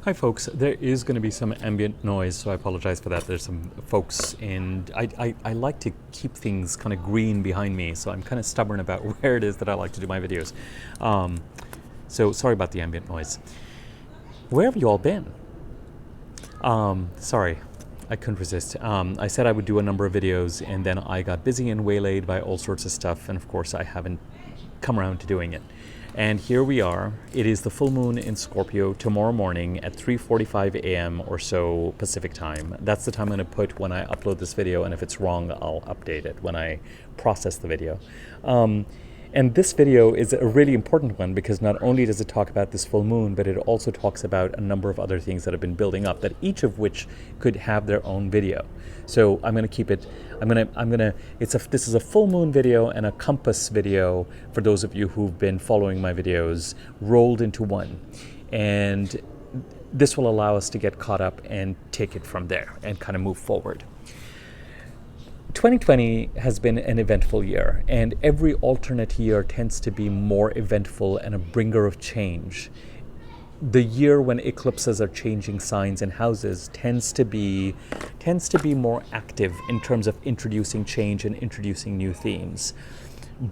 Hi folks, there is going to be some ambient noise, so I apologize for that. There's some folks, and I like to keep things kind of green behind me, so I'm kind of stubborn about where it is that I like to do my videos. So sorry about the ambient noise. Where have you all been? Sorry, I couldn't resist. I said I would do a number of videos, and then I got busy and waylaid by all sorts of stuff, and of course I haven't come around to doing it. And here we are. It is the full moon in Scorpio tomorrow morning at 3:45 a.m. or so Pacific time. That's the time I'm going to put when I upload this video, and if it's wrong, I'll update it when I process the video. And this video is a really important one because not only does it talk about this full moon, but it also talks about a number of other things that have been building up, that each of which could have their own video. So I'm going to keep it, this is a full moon video and a compass video for those of you who've been following my videos rolled into one. And this will allow us to get caught up and take it from there and kind of move forward. 2020 has been an eventful year, and every alternate year tends to be more eventful and a bringer of change. The year when eclipses are changing signs and houses tends to be more active in terms of introducing change and introducing new themes.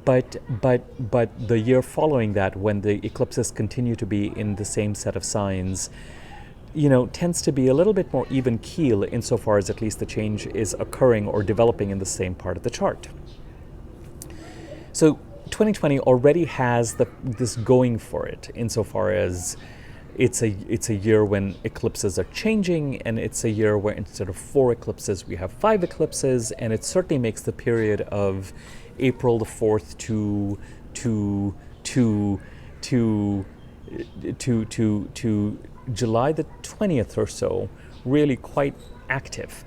But the year following that, when the eclipses continue to be in the same set of signs, tends to be a little bit more even keel insofar as at least the change is occurring or developing in the same part of the chart. So 2020 already has this going for it insofar as it's a year when eclipses are changing, and it's a year where instead of 4 eclipses we have 5 eclipses, and it certainly makes the period of April the 4th to July the 20th or so really quite active.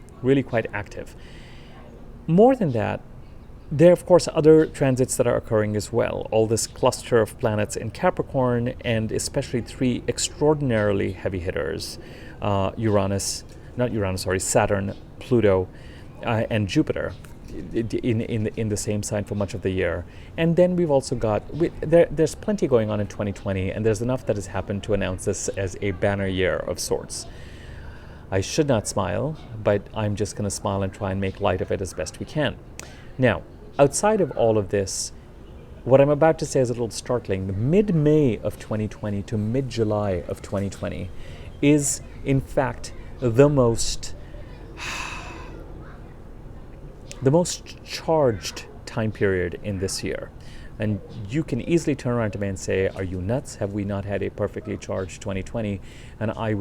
More than that, there are of course other transits that are occurring as well. All this cluster of planets in Capricorn, and especially 3 extraordinarily heavy hitters, Saturn, Pluto, and Jupiter in the same sign for much of the year. And then we've also got, there's plenty going on in 2020, and there's enough that has happened to announce this as a banner year of sorts. I should not smile, but I'm just going to smile and try and make light of it as best we can. Now, outside of all of this, what I'm about to say is a little startling. Mid-May of 2020 to mid-July of 2020 is, in fact, the most charged time period in this year. And you can easily turn around to me and say, are you nuts? Have we not had a perfectly charged 2020? And I'm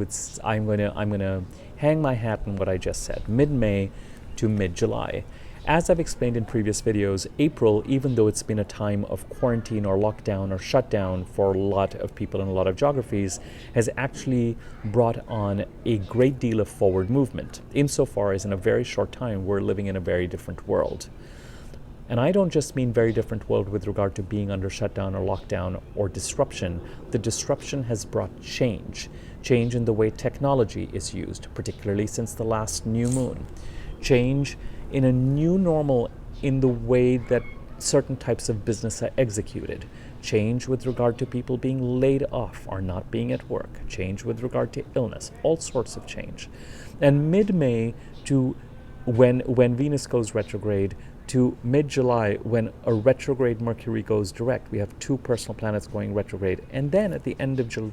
going to hang my hat on what I just said, mid-May to mid-July. As I've explained in previous videos, April, even though it's been a time of quarantine or lockdown or shutdown for a lot of people in a lot of geographies, has actually brought on a great deal of forward movement, insofar as in a very short time we're living in a very different world. And I don't just mean very different world with regard to being under shutdown or lockdown or disruption. The disruption has brought change in the way technology is used, particularly since the last new moon. Change in a new normal in the way that certain types of business are executed. Change with regard to people being laid off or not being at work. Change with regard to illness. All sorts of change. And mid-May to when Venus goes retrograde to mid-July, when a retrograde Mercury goes direct, we have 2 personal planets going retrograde. And then at the end of July,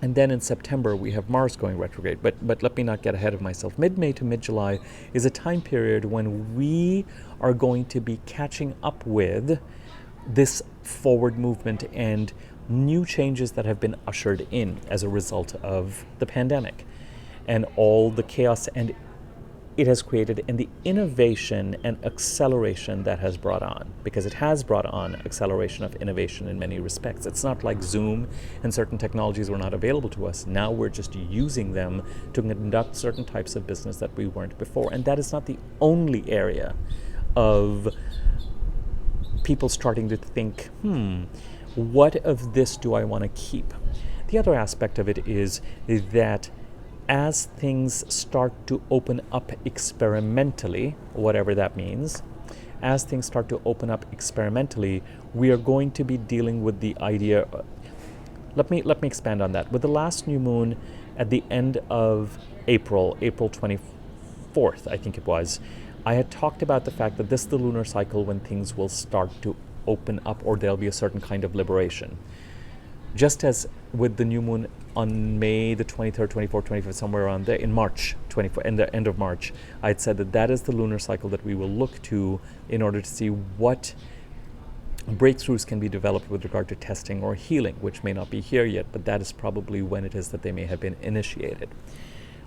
and then in September, we have Mars going retrograde. But let me not get ahead of myself. Mid-May to mid-July is a time period when we are going to be catching up with this forward movement and new changes that have been ushered in as a result of the pandemic and all the chaos and it has created, and the innovation and acceleration that has brought on, because it has brought on acceleration of innovation in many respects. It's not like Zoom and certain technologies were not available to us. Now we're just using them to conduct certain types of business that we weren't before. And that is not the only area of people starting to think, what of this do I want to keep? The other aspect of it is that as things start to open up experimentally, whatever that means, as things start to open up experimentally, we are going to be dealing with the idea Let me expand on that. With the last new moon at the end of April 24th, I think it was, I had talked about the fact that this is the lunar cycle when things will start to open up, or there'll be a certain kind of liberation. Just as with the new moon on May the 23rd, 24th, 25th, somewhere around there, in March 24th, in the end of March, I'd said that that is the lunar cycle that we will look to in order to see what breakthroughs can be developed with regard to testing or healing, which may not be here yet, but that is probably when it is that they may have been initiated.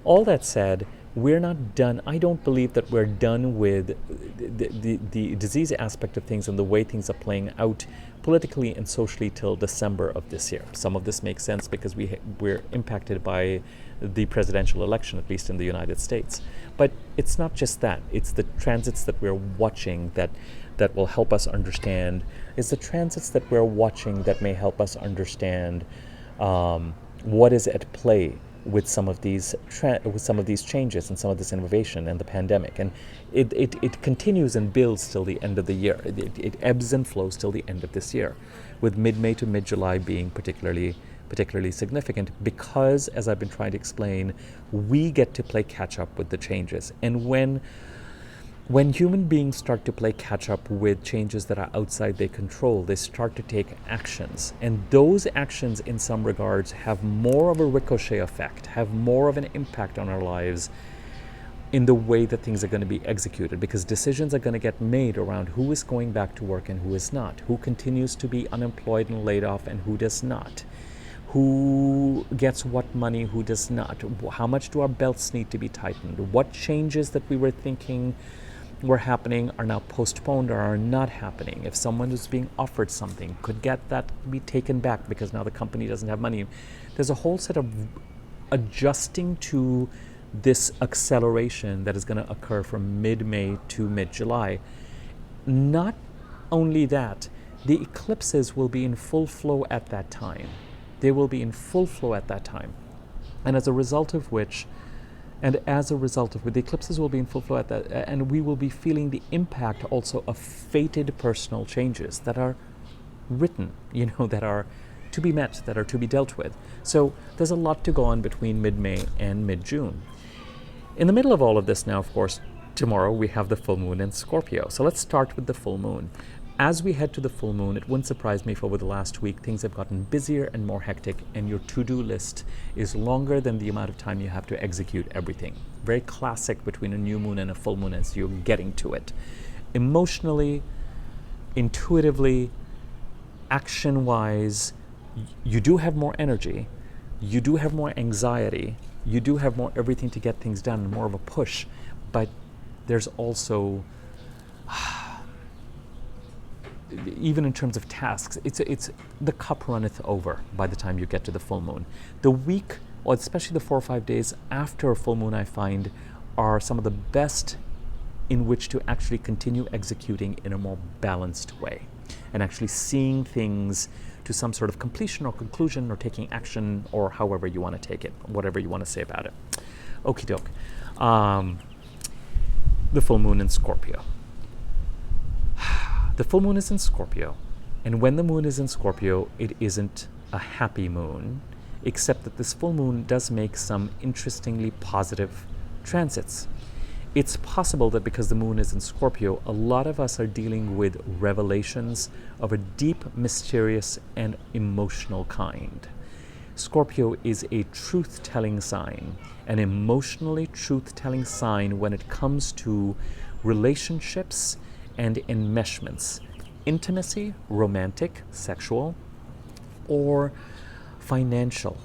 All that said, we're not done. I don't believe that we're done with the disease aspect of things and the way things are playing out politically and socially till December of this year. Some of this makes sense because we're impacted by the presidential election, at least in the United States. But it's not just that. It's the transits that we're watching that will help us understand. It's the transits that we're watching that may help us understand what is at play with some of these changes and some of this innovation and the pandemic. And it continues and builds till the end of the year. It ebbs and flows till the end of this year, with mid-May to mid-July being particularly significant because, as I've been trying to explain, we get to play catch-up with the changes. And when human beings start to play catch-up with changes that are outside their control, they start to take actions. And those actions, in some regards, have more of a ricochet effect, have more of an impact on our lives in the way that things are going to be executed, because decisions are going to get made around who is going back to work and who is not, who continues to be unemployed and laid off and who does not, who gets what money, who does not, how much do our belts need to be tightened, what changes that we were thinking were happening are now postponed or are not happening. If someone is being offered something, could get that be taken back because now the company doesn't have money. There's a whole set of adjusting to this acceleration that is going to occur from mid-May to mid-July. Not only that, the eclipses will be in full flow at that time. They will be in full flow at that time. And as a result of which, the eclipses will be in full flow at that, and we will be feeling the impact also of fated personal changes that are written, that are to be met, that are to be dealt with. So there's a lot to go on between mid-May and mid-June. In the middle of all of this now, of course, tomorrow we have the full moon in Scorpio. So let's start with the full moon. As we head to the full moon, it wouldn't surprise me if over the last week things have gotten busier and more hectic, and your to-do list is longer than the amount of time you have to execute everything. Very classic between a new moon and a full moon as you're getting to it. Emotionally, intuitively, action-wise, you do have more energy, you do have more anxiety, you do have more everything to get things done, and more of a push, but there's also even in terms of tasks, it's the cup runneth over by the time you get to the full moon. The week, or especially the 4 or 5 days after a full moon, I find are some of the best in which to actually continue executing in a more balanced way and actually seeing things to some sort of completion or conclusion or taking action, or however you want to take it, whatever you want to say about it. Okie doke. The full moon in Scorpio. The full moon is in Scorpio, and when the moon is in Scorpio, it isn't a happy moon, except that this full moon does make some interestingly positive transits. It's possible that because the moon is in Scorpio, a lot of us are dealing with revelations of a deep, mysterious, and emotional kind. Scorpio is a truth-telling sign, an emotionally truth-telling sign when it comes to relationships and enmeshments, intimacy, romantic, sexual, or financial.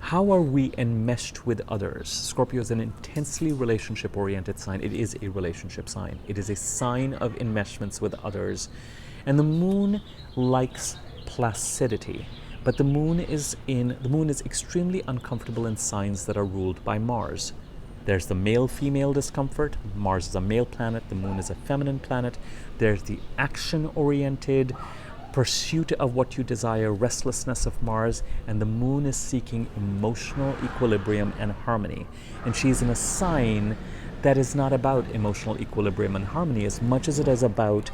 How are we enmeshed with others? Scorpio is an intensely relationship-oriented sign. It is a relationship sign. It is a sign of enmeshments with others. And the moon likes placidity, but the moon is extremely uncomfortable in signs that are ruled by Mars. There's the male-female discomfort. Mars is a male planet. The moon is a feminine planet. There's the action-oriented pursuit of what you desire, restlessness of Mars, and the moon is seeking emotional equilibrium and harmony. And she's in a sign that is not about emotional equilibrium and harmony as much as it is about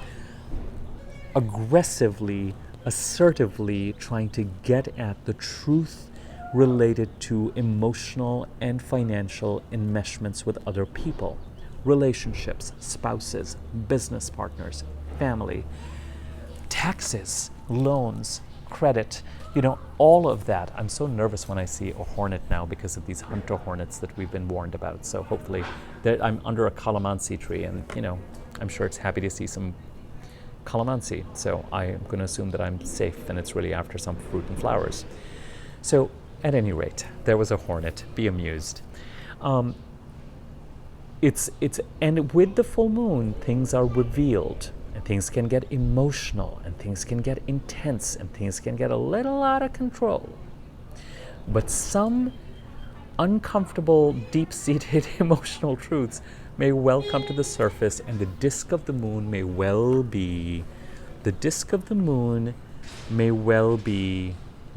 aggressively assertively trying to get at the truth related to emotional and financial enmeshments with other people, relationships, spouses, business partners, family, taxes, loans, credit, all of that. I'm so nervous when I see a hornet now because of these hunter hornets that we've been warned about. So hopefully I'm under a calamansi tree, and I'm sure it's happy to see some calamansi. So I'm going to assume that I'm safe, and it's really after some fruit and flowers. So at any rate, there was a hornet. Be amused. And with the full moon, things are revealed, and things can get emotional, and things can get intense, and things can get a little out of control. But some uncomfortable, deep-seated emotional truths may well come to the surface, and the disk of the moon may well be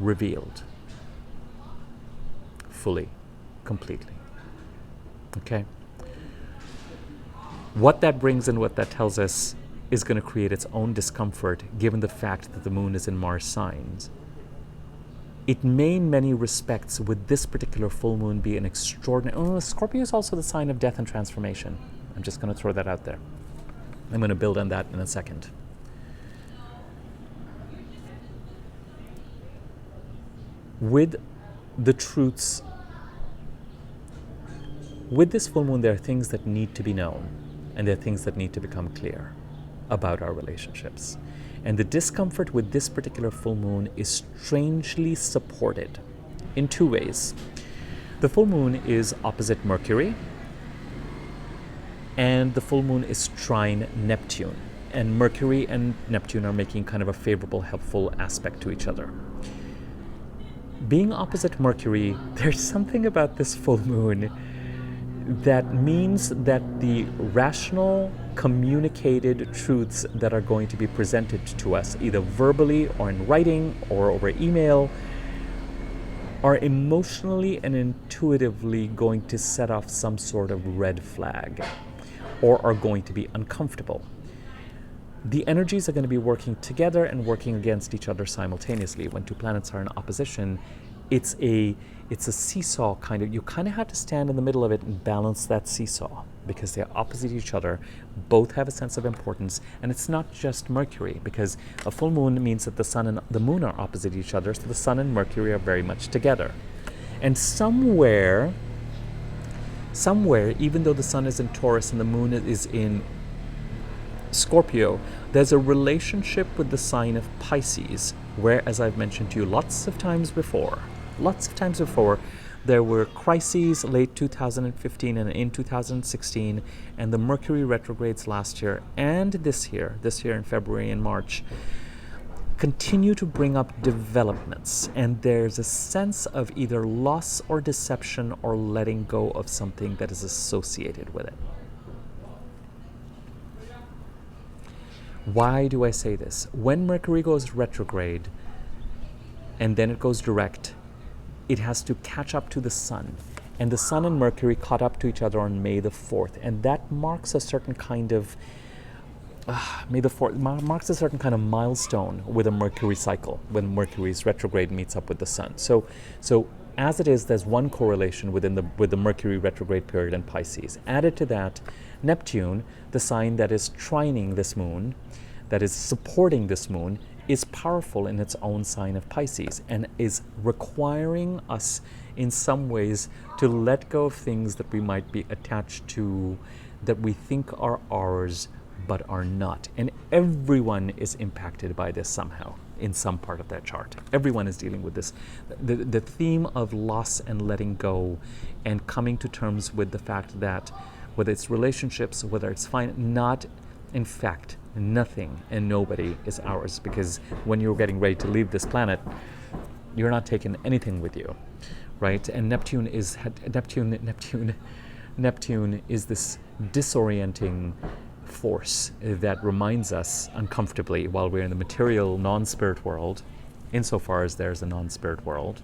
revealed fully, completely. Okay? What that brings and what that tells us is going to create its own discomfort, given the fact that the moon is in Mars signs. It may, in many respects, with this particular full moon, be an extraordinary... Scorpio is also the sign of death and transformation. I'm just going to throw that out there. I'm going to build on that in a second. With the truths... With this full moon, there are things that need to be known, and there are things that need to become clear about our relationships. And the discomfort with this particular full moon is strangely supported in two ways. The full moon is opposite Mercury, and the full moon is trine Neptune. And Mercury and Neptune are making kind of a favorable, helpful aspect to each other. Being opposite Mercury, there's something about this full moon that means that the rational, communicated truths that are going to be presented to us, either verbally or in writing or over email, are emotionally and intuitively going to set off some sort of red flag, or are going to be uncomfortable. The energies are going to be working together and working against each other simultaneously. When two planets are in opposition, it's a seesaw kind of. You kind of have to stand in the middle of it and balance that seesaw, because they're opposite each other. Both have a sense of importance, and it's not just Mercury, because a full moon means that the sun and the moon are opposite each other, so the sun and Mercury are very much together. And somewhere, even though the sun is in Taurus and the moon is in Scorpio, there's a relationship with the sign of Pisces, where, as I've mentioned to you lots of times before, there were crises late 2015 and in 2016, and the Mercury retrogrades last year and this year in February and March, continue to bring up developments, and there's a sense of either loss or deception or letting go of something that is associated with it. Why do I say this? When Mercury goes retrograde and then it goes direct, it has to catch up to the sun. And the sun and Mercury caught up to each other on May the 4th. And that marks a certain kind of, marks a certain kind of milestone with a Mercury cycle, when Mercury's retrograde meets up with the sun. So as it is, there's one correlation with the Mercury retrograde period in Pisces. Added to that, Neptune, the sign that is trining this moon, that is supporting this moon, is powerful in its own sign of Pisces, and is requiring us in some ways to let go of things that we might be attached to, that we think are ours but are not. And everyone is impacted by this somehow in some part of their chart. Everyone is dealing with this. The theme of loss and letting go, and coming to terms with the fact that whether it's relationships, whether it's in fact, nothing and nobody is ours, because when you're getting ready to leave this planet, you're not taking anything with you, right? And Neptune is this disorienting force that reminds us uncomfortably, while we're in the material non-spirit world, insofar as there's a non-spirit world.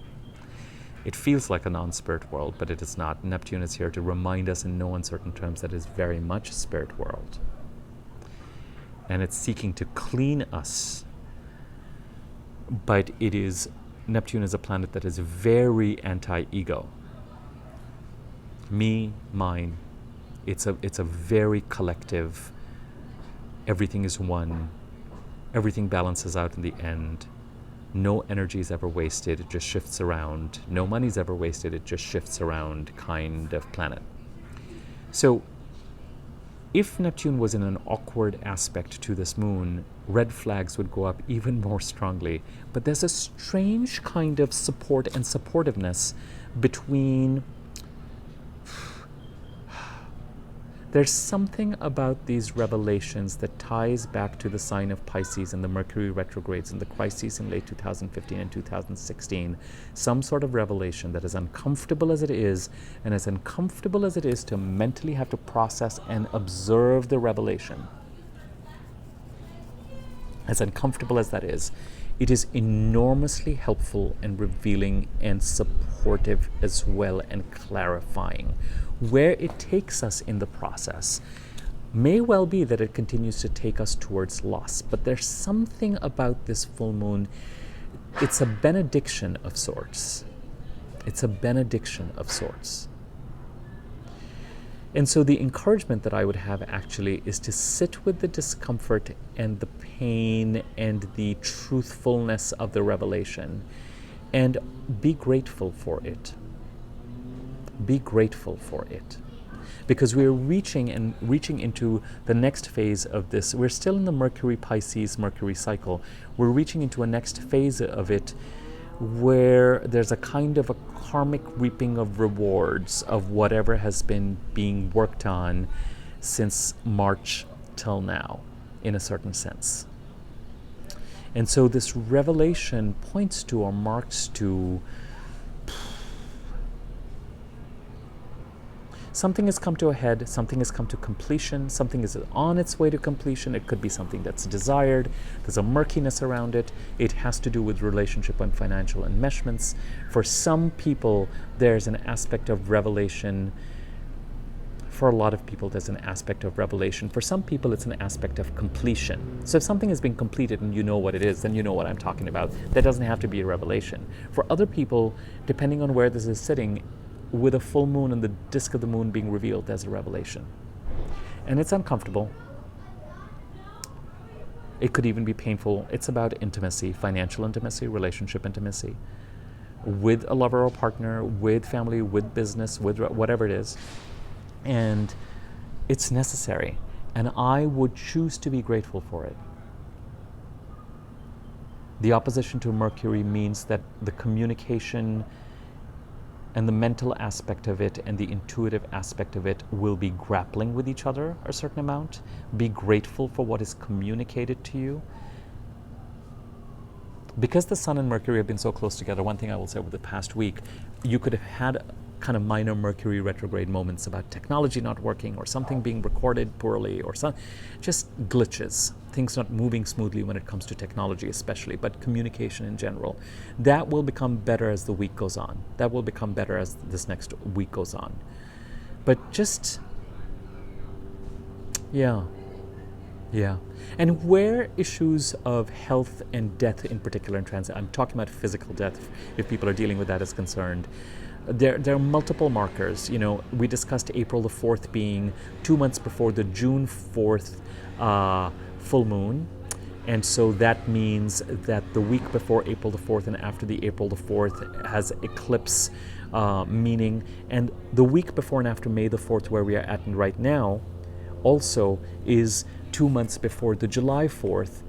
It feels like a non-spirit world, but it is not. Neptune is here to remind us in no uncertain terms that it is very much a spirit world. And it's seeking to clean us but Neptune is a planet that is very anti-ego. Me, mine. It's a very collective. Everything is one. Everything balances out in the end. No energy is ever wasted, it just shifts around. No money is ever wasted, it just shifts around kind of planet. So if Neptune was in an awkward aspect to this moon, red flags would go up even more strongly. But there's a strange kind of support and supportiveness between... There's something about these revelations that ties back to the sign of Pisces and the Mercury retrogrades and the crises in late 2015 and 2016. Some sort of revelation that, as uncomfortable as it is, and as uncomfortable as it is to mentally have to process and observe the revelation, as uncomfortable as that is, it is enormously helpful and revealing and supportive as well, and clarifying. Where it takes us in the process may well be that it continues to take us towards loss, but there's something about this full moon. It's a benediction of sorts. It's a benediction of sorts. And so the encouragement that I would have actually is to sit with the discomfort and the pain and the truthfulness of the revelation and be grateful for it. Be grateful for it. Because we're reaching into the next phase of this. We're still in the Mercury Pisces, Mercury cycle. We're reaching into a next phase of it where there's a kind of a karmic reaping of rewards of whatever has been being worked on since March till now, in a certain sense. And so this revelation points to or marks to something has come to a head, something has come to completion, something is on its way to completion. It could be something that's desired. There's a murkiness around it. It has to do with relationship and financial enmeshments. For some people, there's an aspect of revelation. For a lot of people, there's an aspect of revelation. For some people, it's an aspect of completion. So if something has been completed and you know what it is, then you know what I'm talking about. That doesn't have to be a revelation. For other people, depending on where this is sitting, with a full moon and the disk of the moon being revealed as a revelation. And it's uncomfortable. It could even be painful. It's about intimacy, financial intimacy, relationship intimacy, with a lover or partner, with family, with business, with whatever it is. And it's necessary. And I would choose to be grateful for it. The opposition to Mercury means that the communication and the mental aspect of it and the intuitive aspect of it will be grappling with each other a certain amount. Be grateful for what is communicated to you. Because the Sun and Mercury have been so close together, one thing I will say over the past week, you could have had kind of minor Mercury retrograde moments about technology not working or something being recorded poorly or just glitches, things not moving smoothly when it comes to technology especially, but communication in general. That will become better as the week goes on. That will become better as this next week goes on. But just, yeah. And where issues of health and death in particular in transit, I'm talking about physical death, if people are dealing with that as concerned, there are multiple markers. We discussed April the 4th being 2 months before the June 4th full moon. And so that means that the week before April the 4th and after the April the 4th has eclipse meaning. And the week before and after May the 4th, where we are at right now, also is 2 months before the July 4th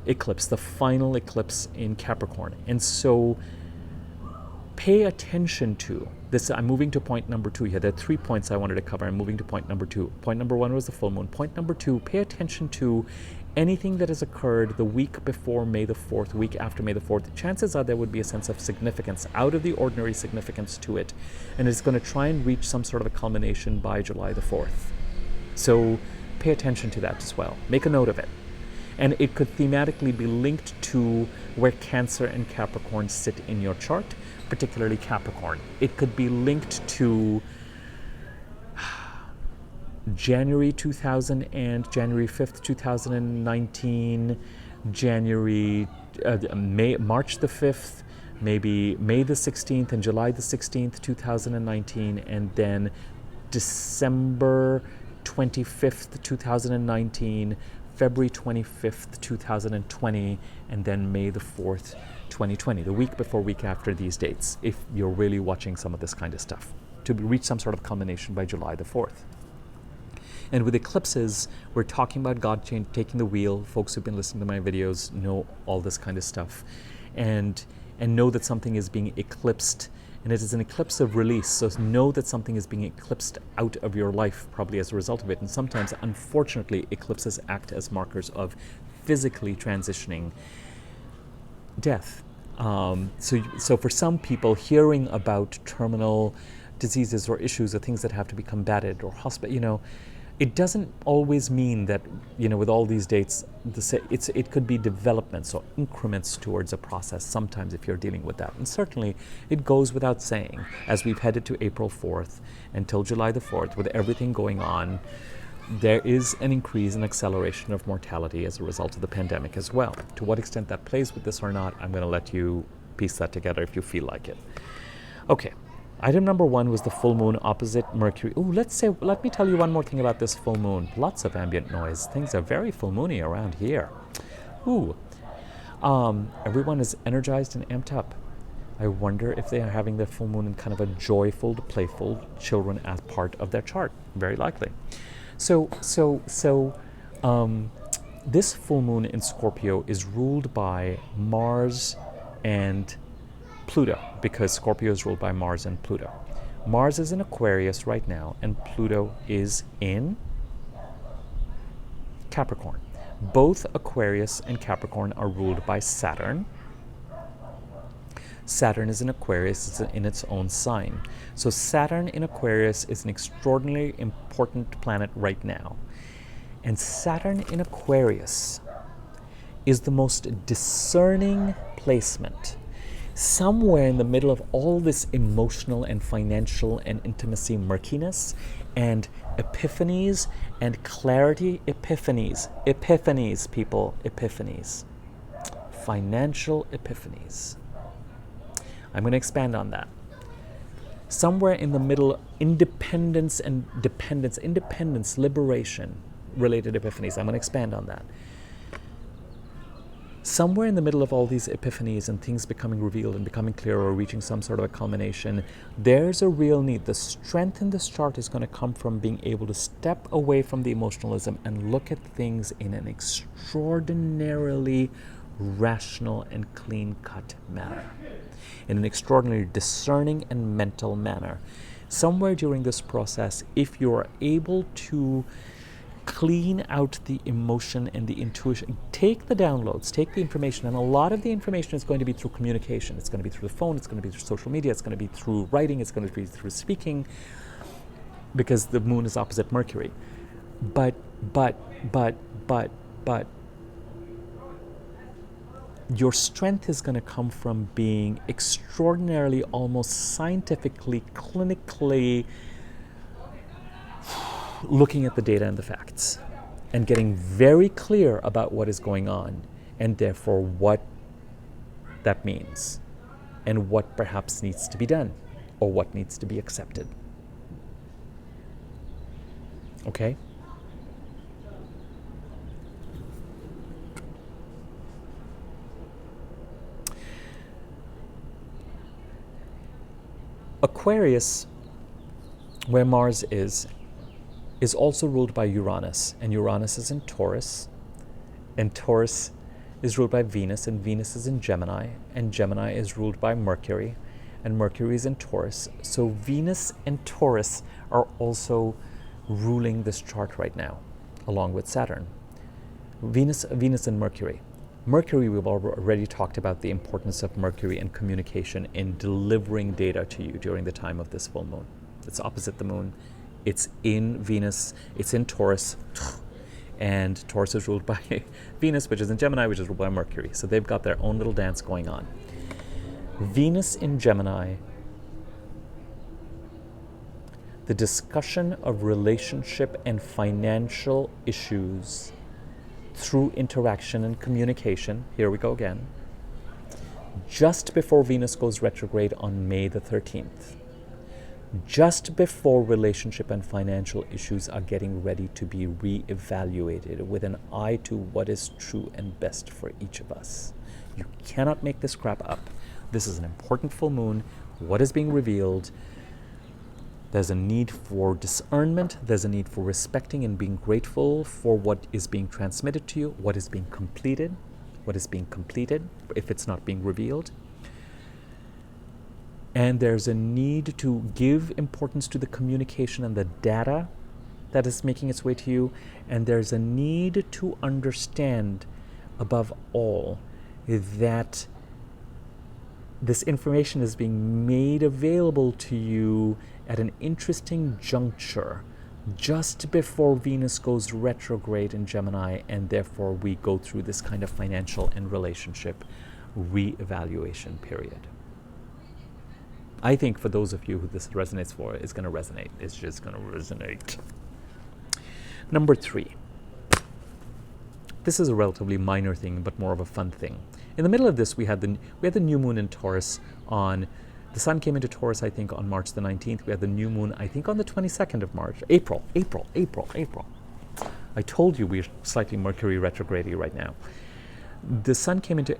eclipse, the final eclipse in Capricorn. And so pay attention to this. I'm moving to point number 2 here. There are 3 points I wanted to cover. I'm moving to point number 2. Point number 1 was the full moon. Point number 2, pay attention to anything that has occurred the week before May the 4th, week after May the 4th. Chances are there would be a sense of significance, out of the ordinary significance to it. And it's going to try and reach some sort of a culmination by July the 4th. So pay attention to that as well. Make a note of it. And it could thematically be linked to where Cancer and Capricorn sit in your chart, particularly Capricorn. It could be linked to January 2000 and January 5th, 2019, March the 5th, maybe May the 16th and July the 16th, 2019, and then December 25th, 2019, February 25th, 2020, and then May the 4th, 2020, the week before, week after these dates, if you're really watching some of this kind of stuff, to reach some sort of culmination by July the 4th. And with eclipses, we're talking about God taking the wheel. Folks who've been listening to my videos know all this kind of stuff, and know that something is being eclipsed, and it is an eclipse of release. So know that something is being eclipsed out of your life, probably as a result of it. And sometimes, unfortunately, eclipses act as markers of physically transitioning death. So for some people, hearing about terminal diseases or issues or things that have to be combated or it doesn't always mean that, with all these dates, it could be developments or increments towards a process sometimes if you're dealing with that. And certainly it goes without saying, as we've headed to April 4th until July the 4th, with everything going on, there is an increase in acceleration of mortality as a result of the pandemic as well. To what extent that plays with this or not, I'm going to let you piece that together if you feel like it. Okay. Item number 1 was the full moon opposite Mercury. Ooh, let me tell you one more thing about this full moon. Lots of ambient noise. Things are very full moony around here. Ooh. Everyone is energized and amped up. I wonder if they are having their full moon in kind of a joyful, playful children as part of their chart. Very likely. So, this full moon in Scorpio is ruled by Mars and Pluto, because Scorpio is ruled by Mars and Pluto. Mars is in Aquarius right now, and Pluto is in Capricorn. Both Aquarius and Capricorn are ruled by Saturn. Saturn is in Aquarius, it's in its own sign. So Saturn in Aquarius is an extraordinarily important planet right now. And Saturn in Aquarius is the most discerning placement. Somewhere in the middle of all this emotional and financial and intimacy murkiness and epiphanies and clarity, epiphanies, people, epiphanies, financial epiphanies. I'm going to expand on that. Somewhere in the middle, independence and dependence, independence, liberation, related epiphanies. I'm going to expand on that. Somewhere in the middle of all these epiphanies and things becoming revealed and becoming clear or reaching some sort of a culmination, there's a real need. The strength in this chart is going to come from being able to step away from the emotionalism and look at things in an extraordinarily rational and clean-cut manner, in an extraordinarily discerning and mental manner. Somewhere during this process, if you're able to clean out the emotion and the intuition, take the downloads, take the information, and a lot of the information is going to be through communication. It's going to be through the phone, it's going to be through social media, it's going to be through writing, it's going to be through speaking, because the moon is opposite Mercury. But your strength is going to come from being extraordinarily, almost scientifically, clinically looking at the data and the facts and getting very clear about what is going on, and therefore what that means and what perhaps needs to be done or what needs to be accepted. Okay? Aquarius, where Mars is also ruled by Uranus, and Uranus is in Taurus, and Taurus is ruled by Venus, and Venus is in Gemini, and Gemini is ruled by Mercury, and Mercury is in Taurus. So Venus and Taurus are also ruling this chart right now, along with Saturn. Venus and Mercury. Mercury, we've already talked about the importance of Mercury and communication in delivering data to you during the time of this full moon. It's opposite the moon. It's in Venus, it's in Taurus, and Taurus is ruled by Venus, which is in Gemini, which is ruled by Mercury. So they've got their own little dance going on. Venus in Gemini, the discussion of relationship and financial issues through interaction and communication. Here we go again. Just before Venus goes retrograde on May the 13th. Just before relationship and financial issues are getting ready to be re-evaluated with an eye to what is true and best for each of us. You cannot make this crap up. This is an important full moon. What is being revealed? There's a need for discernment. There's a need for respecting and being grateful for what is being transmitted to you, what is being completed, if it's not being revealed. And there's a need to give importance to the communication and the data that is making its way to you. And there's a need to understand, above all, that this information is being made available to you at an interesting juncture, just before Venus goes retrograde in Gemini, and therefore we go through this kind of financial and relationship re-evaluation period. I think for those of you who this resonates for, it's going to resonate. It's just going to resonate. Number 3. This is a relatively minor thing, but more of a fun thing. In the middle of this, we had the new moon in Taurus on. The sun came into Taurus, I think, on March the 19th. We had the new moon, I think, on the 22nd of March. April. I told you we're slightly Mercury retrograde right now. The sun came into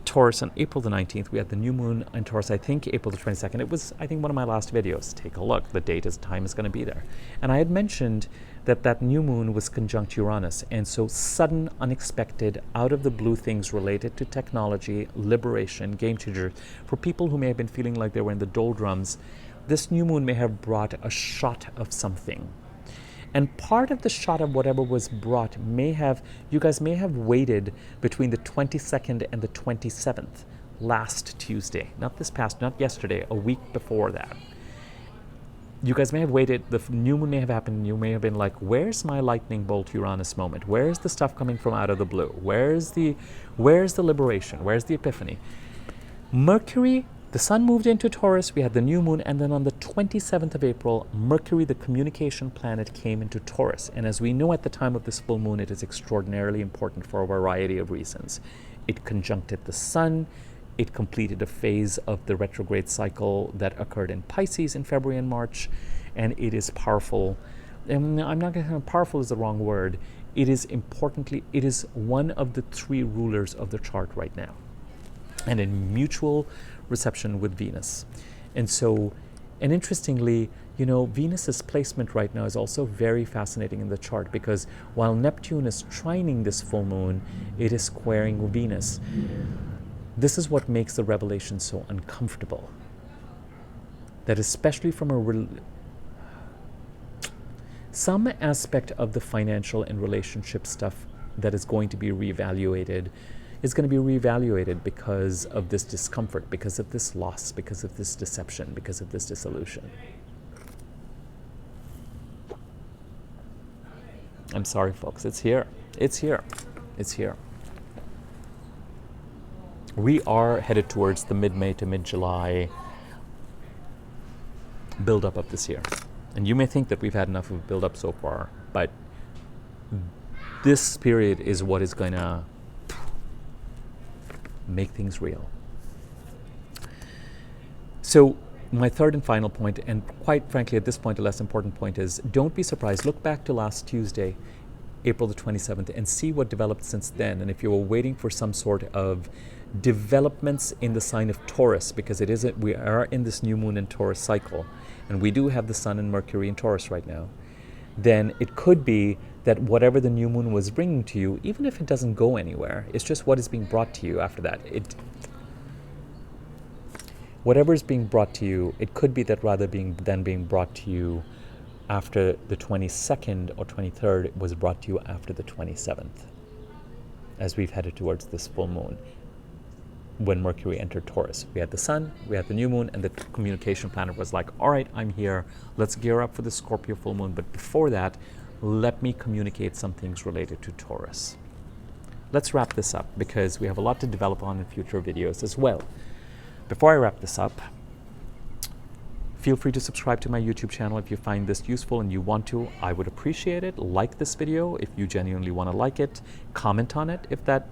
Taurus on April the 19th. We had the new moon in Taurus, I think, April the 22nd. It was, I think, one of my last videos. Take a look. The date is time is going to be there. And I had mentioned that new moon was conjunct Uranus. And so sudden, unexpected, out of the blue things related to technology, liberation, game changer, for people who may have been feeling like they were in the doldrums, this new moon may have brought a shot of something. And part of the shot of whatever was brought you guys may have waited between the 22nd and the 27th, last Tuesday. Not this past, not yesterday, a week before that. You guys may have waited, the new moon may have happened, and you may have been like, where's my lightning bolt Uranus moment? Where's the stuff coming from out of the blue? Where's the liberation? Where's the epiphany? Mercury, the sun moved into Taurus, we had the new moon, and then on the 27th of April, Mercury, the communication planet, came into Taurus. And as we know at the time of this full moon, it is extraordinarily important for a variety of reasons. It conjuncted the sun, it completed a phase of the retrograde cycle that occurred in Pisces in February and March, and it is powerful. And I'm not going to say powerful is the wrong word. It is one of the 3 rulers of the chart right now, and in mutual reception with Venus. And interestingly, Venus's placement right now is also very fascinating in the chart, because while Neptune is trining this full moon, it is squaring Venus. This is what makes the revelation so uncomfortable. That especially from some aspect of the financial and relationship stuff that is going to be reevaluated is going to be reevaluated because of this discomfort, because of this loss, because of this deception, because of this disillusion. I'm sorry, folks. It's here. We are headed towards the mid-May to mid-July build-up of this year. And you may think that we've had enough of a build-up so far, but this period is what is going to make things real. So my third and final point, and quite frankly at this point a less important point, is don't be surprised. Look back to last Tuesday, April the 27th, and see what developed since then. And if you were waiting for some sort of developments in the sign of Taurus, because we are in this new moon in Taurus cycle, and we do have the sun and Mercury in Taurus right now, then it could be that whatever the new moon was bringing to you, even if it doesn't go anywhere, it's just what is being brought to you after that. Whatever is being brought to you, it could be that rather than being brought to you after the 22nd or 23rd, it was brought to you after the 27th, as we've headed towards this full moon. When Mercury entered Taurus, we had the sun, we had the new moon, and the communication planet was like, all right, I'm here. Let's gear up for the Scorpio full moon. But before that, let me communicate some things related to Taurus. Let's wrap this up, because we have a lot to develop on in future videos as well. Before I wrap this up, Feel free to subscribe to my YouTube channel if you find this useful and you want to. I would appreciate it. Like this video if you genuinely want to like it. Comment on it if that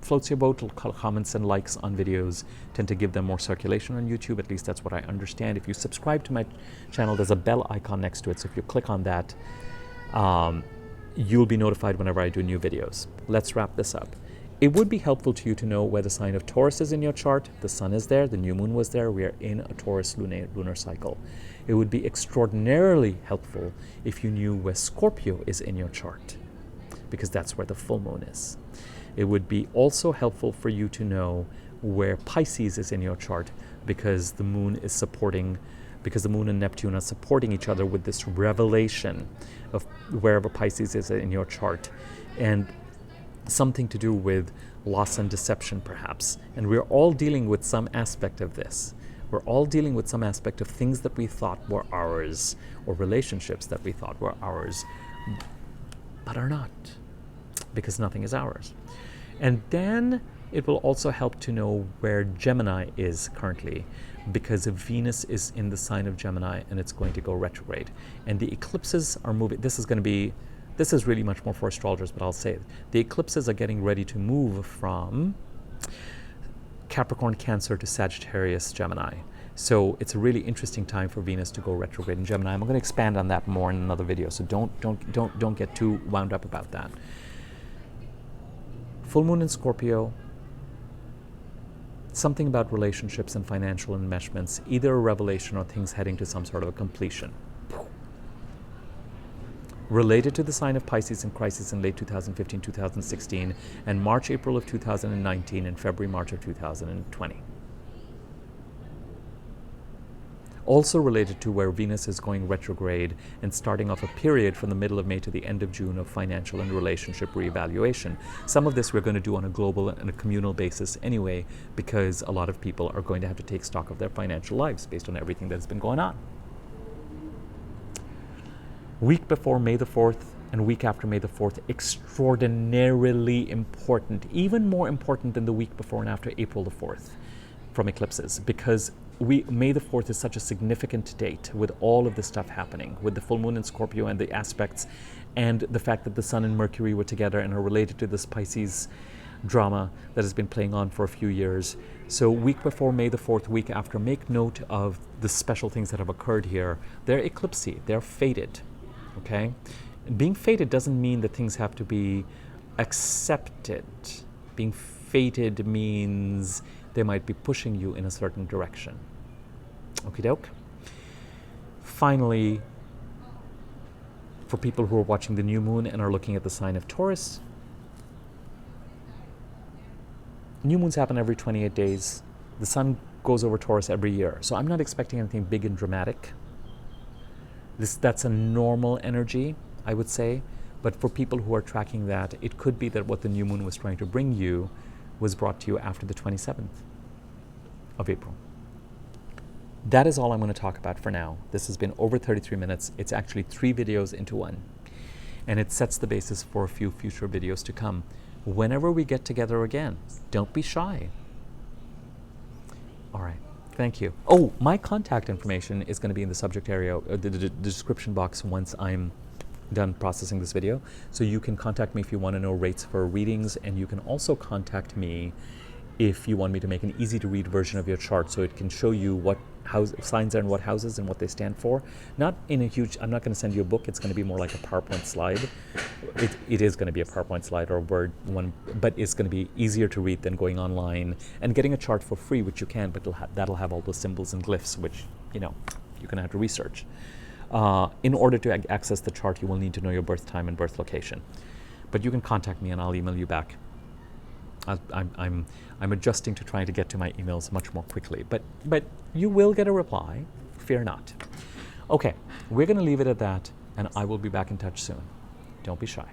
floats your boat. Comments and likes on videos tend to give them more circulation on YouTube. At least that's what I understand. If you subscribe to my channel, there's a bell icon next to it. So if you click on that, you'll be notified whenever I do new videos. Let's wrap this up. It would be helpful to you to know where the sign of Taurus is in your chart. The sun is there, the new moon was there, we are in a Taurus lunar cycle. It would be extraordinarily helpful if you knew where Scorpio is in your chart, because that's where the full moon is. It would be also helpful for you to know where Pisces is in your chart, because the moon is supporting, because the moon and Neptune are supporting each other with this revelation of wherever Pisces is in your chart. And something to do with loss and deception, perhaps. And we're all dealing with some aspect of this. We're all dealing with some aspect of things that we thought were ours, or relationships that we thought were ours, but are not, because nothing is ours. And then it will also help to know where Gemini is currently, because Venus is in the sign of Gemini and it's going to go retrograde. And the eclipses are moving. This is really much more for astrologers, but I'll say it. The eclipses are getting ready to move from Capricorn, Cancer to Sagittarius, Gemini. So it's a really interesting time for Venus to go retrograde in Gemini. I'm going to expand on that more in another video, so don't get too wound up about that. Full moon in Scorpio, something about relationships and financial enmeshments, either a revelation or things heading to some sort of a completion. Related to the sign of Pisces and crisis in late 2015, 2016, and March, April of 2019, and February, March of 2020. Also related to where Venus is going retrograde and starting off a period from the middle of May to the end of June of financial and relationship reevaluation. Some of this we're going to do on a global and a communal basis anyway, because a lot of people are going to have to take stock of their financial lives based on everything that's been going on. Week before May the 4th and week after May the 4th, extraordinarily important, even more important than the week before and after April the 4th from eclipses, because May the 4th is such a significant date with all of this stuff happening, with the full moon in Scorpio and the aspects, and the fact that the sun and Mercury were together and are related to this Pisces drama that has been playing on for a few years. So week before May the 4th, week after, make note of the special things that have occurred here. They're eclipsy, they're fated. Okay? Being fated doesn't mean that things have to be accepted. Being fated means they might be pushing you in a certain direction. Okie doke. Finally, for people who are watching the new moon and are looking at the sign of Taurus, new moons happen every 28 days. The sun goes over Taurus every year. So I'm not expecting anything big and dramatic. That's a normal energy, I would say. But for people who are tracking that, it could be that what the new moon was trying to bring you was brought to you after the 27th of April. That is all I'm going to talk about for now. This has been over 33 minutes. It's actually 3 videos into one. And it sets the basis for a few future videos to come. Whenever we get together again, don't be shy. All right. Thank you. Oh, my contact information is going to be in the subject area, the description box once I'm done processing this video. So you can contact me if you want to know rates for readings, and you can also contact me if you want me to make an easy to read version of your chart so it can show you what house signs are in what houses and what they stand for. Not in a huge, I'm not going to send you a book, it's going to be more like a PowerPoint slide. It is going to be a PowerPoint slide or a Word one, but it's going to be easier to read than going online and getting a chart for free, which you can, but that'll have all the symbols and glyphs, which, you know, you're going to have to research. In order to access the chart, you will need to know your birth time and birth location. But you can contact me and I'll email you back. I'm adjusting to trying to get to my emails much more quickly, but you will get a reply, fear not. Okay, we're going to leave it at that, and I will be back in touch soon. Don't be shy.